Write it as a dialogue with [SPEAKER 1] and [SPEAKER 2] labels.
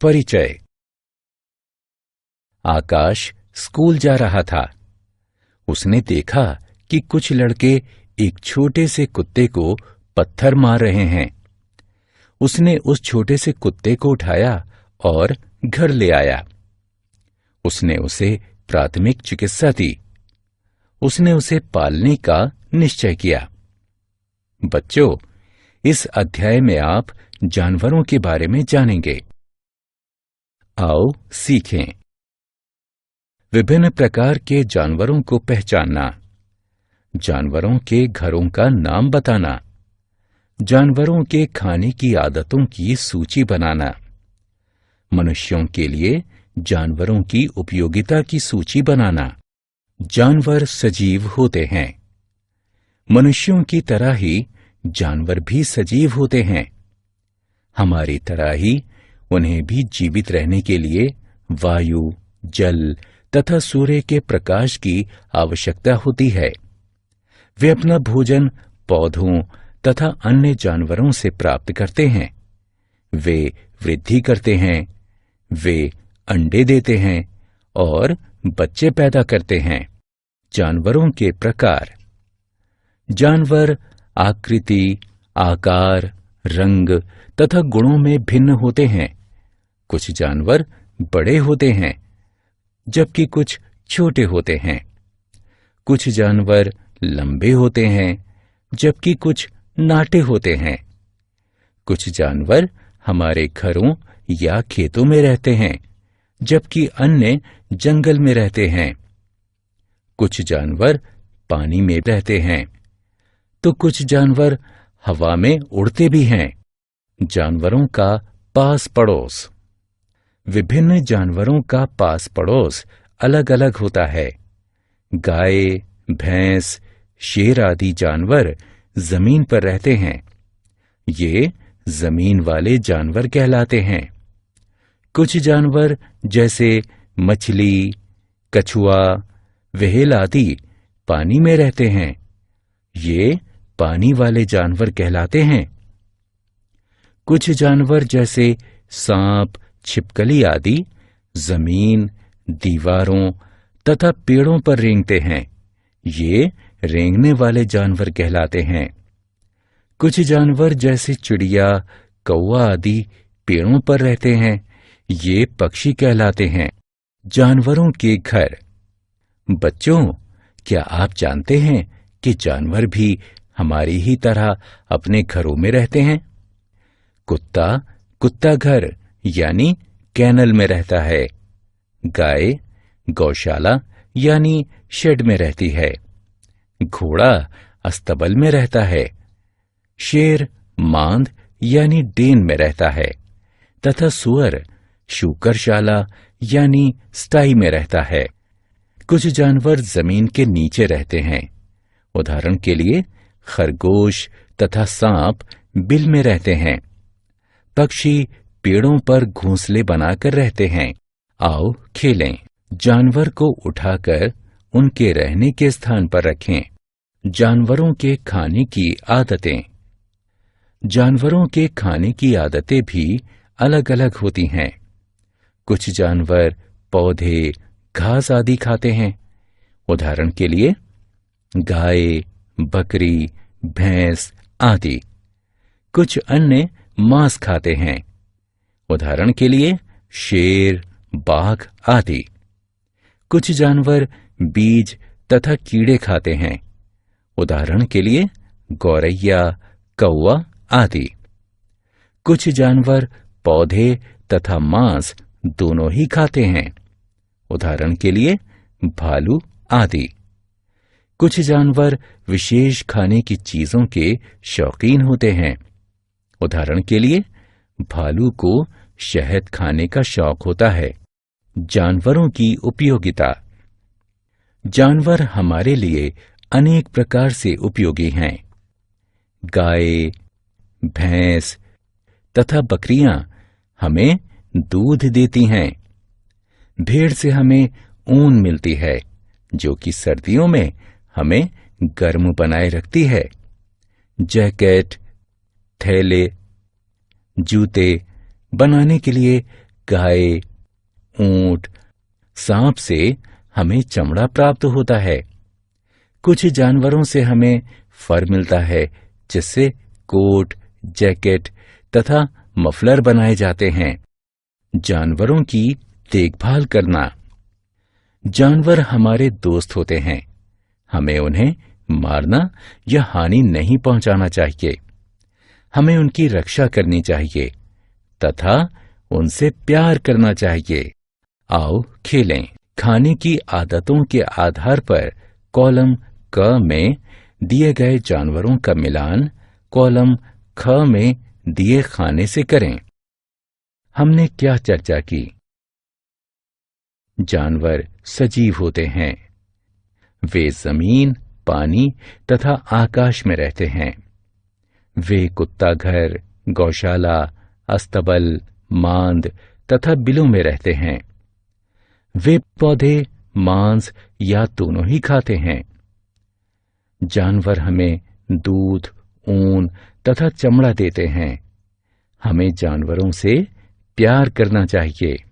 [SPEAKER 1] परिचय। आकाश स्कूल जा रहा था। उसने देखा कि कुछ लड़के एक छोटे से कुत्ते को पत्थर मार रहे हैं। उसने उस छोटे से कुत्ते को उठाया और घर ले आया। उसने उसे प्राथमिक चिकित्सा दी। उसने उसे पालने का निश्चय किया। बच्चों, इस अध्याय में आप जानवरों के बारे में जानेंगे। आओ सीखें। विभिन्न प्रकार के जानवरों को पहचानना, जानवरों के घरों का नाम बताना, जानवरों के खाने की आदतों की सूची बनाना, मनुष्यों के लिए जानवरों की उपयोगिता की सूची बनाना। जानवर सजीव होते हैं। मनुष्यों की तरह ही जानवर भी सजीव होते हैं। हमारी तरह ही उन्हें भी जीवित रहने के लिए वायु, जल तथा सूर्य के प्रकाश की आवश्यकता होती है। वे अपना भोजन पौधों तथा अन्य जानवरों से प्राप्त करते हैं। वे वृद्धि करते हैं, वे अंडे देते हैं और बच्चे पैदा करते हैं। जानवरों के प्रकार। जानवर आकृति, आकार, रंग तथा गुणों में भिन्न होते हैं। कुछ जानवर बड़े होते हैं जबकि कुछ छोटे होते हैं। कुछ जानवर लंबे होते हैं जबकि कुछ नाटे होते हैं। कुछ जानवर हमारे घरों या खेतों में रहते हैं जबकि अन्य जंगल में रहते हैं। कुछ जानवर पानी में रहते हैं तो कुछ जानवर हवा में उड़ते भी हैं। जानवरों का पास पड़ोस। विभिन्न जानवरों का पास पड़ोस अलग अलग होता है। गाय, भैंस, शेर आदि जानवर जमीन पर रहते हैं। ये जमीन वाले जानवर कहलाते हैं। कुछ जानवर जैसे मछली, कछुआ, व्हेल आदि पानी में रहते हैं। ये पानी वाले जानवर कहलाते हैं। कुछ जानवर जैसे सांप, छिपकली आदि जमीन, दीवारों तथा पेड़ों पर रेंगते हैं। ये रेंगने वाले जानवर कहलाते हैं। कुछ जानवर जैसे चिड़िया, कौवा आदि पेड़ों पर रहते हैं। ये पक्षी कहलाते हैं। जानवरों के घर। बच्चों, क्या आप जानते हैं कि जानवर भी हमारी ही तरह अपने घरों में रहते हैं? कुत्ता घर यानी कैनल में रहता है। गाय गौशाला यानी शेड में रहती है। घोड़ा अस्तबल में रहता है। शेर मांद यानी डेन में रहता है तथा सुअर शूकरशाला यानी स्टाई में रहता है। कुछ जानवर जमीन के नीचे रहते हैं। उदाहरण के लिए खरगोश तथा सांप बिल में रहते हैं। पक्षी पेड़ों पर घोंसले बनाकर रहते हैं। आओ खेलें। जानवर को उठाकर उनके रहने के स्थान पर रखें। जानवरों के खाने की आदतें। जानवरों के खाने की आदतें भी अलग अलग होती हैं। कुछ जानवर पौधे, घास आदि खाते हैं। उदाहरण के लिए गाय, बकरी, भैंस आदि। कुछ अन्य मांस खाते हैं। उदाहरण के लिए शेर, बाघ आदि। कुछ जानवर बीज तथा कीड़े खाते हैं। उदाहरण के लिए गौरैया, कौवा आदि। कुछ जानवर पौधे तथा मांस दोनों ही खाते हैं। उदाहरण के लिए भालू आदि। कुछ जानवर विशेष खाने की चीजों के शौकीन होते हैं। उदाहरण के लिए भालू को शहद खाने का शौक होता है। जानवरों की उपयोगिता। जानवर हमारे लिए अनेक प्रकार से उपयोगी हैं। गाय, भैंस तथा बकरियां हमें दूध देती हैं। भेड़ से हमें ऊन मिलती है जो कि सर्दियों में हमें गर्म बनाए रखती है। जैकेट, थैले, जूते बनाने के लिए गाय, ऊंट, सांप से हमें चमड़ा प्राप्त होता है। कुछ जानवरों से हमें फर मिलता है, जिससे कोट, जैकेट तथा मफलर बनाए जाते हैं। जानवरों की देखभाल करना। जानवर हमारे दोस्त होते हैं। हमें उन्हें मारना या हानि नहीं पहुंचाना चाहिए। हमें उनकी रक्षा करनी चाहिए तथा उनसे प्यार करना चाहिए। आओ खेलें। खाने की आदतों के आधार पर कॉलम क में दिए गए जानवरों का मिलान कॉलम ख में दिए खाने से करें। हमने क्या चर्चा की? जानवर सजीव होते हैं। वे जमीन, पानी तथा आकाश में रहते हैं। वे कुत्ता घर, गौशाला, अस्तबल, मांद तथा बिलों में रहते हैं। वे पौधे, मांस या दोनों ही खाते हैं। जानवर हमें दूध, ऊन तथा चमड़ा देते हैं। हमें जानवरों से प्यार करना चाहिए।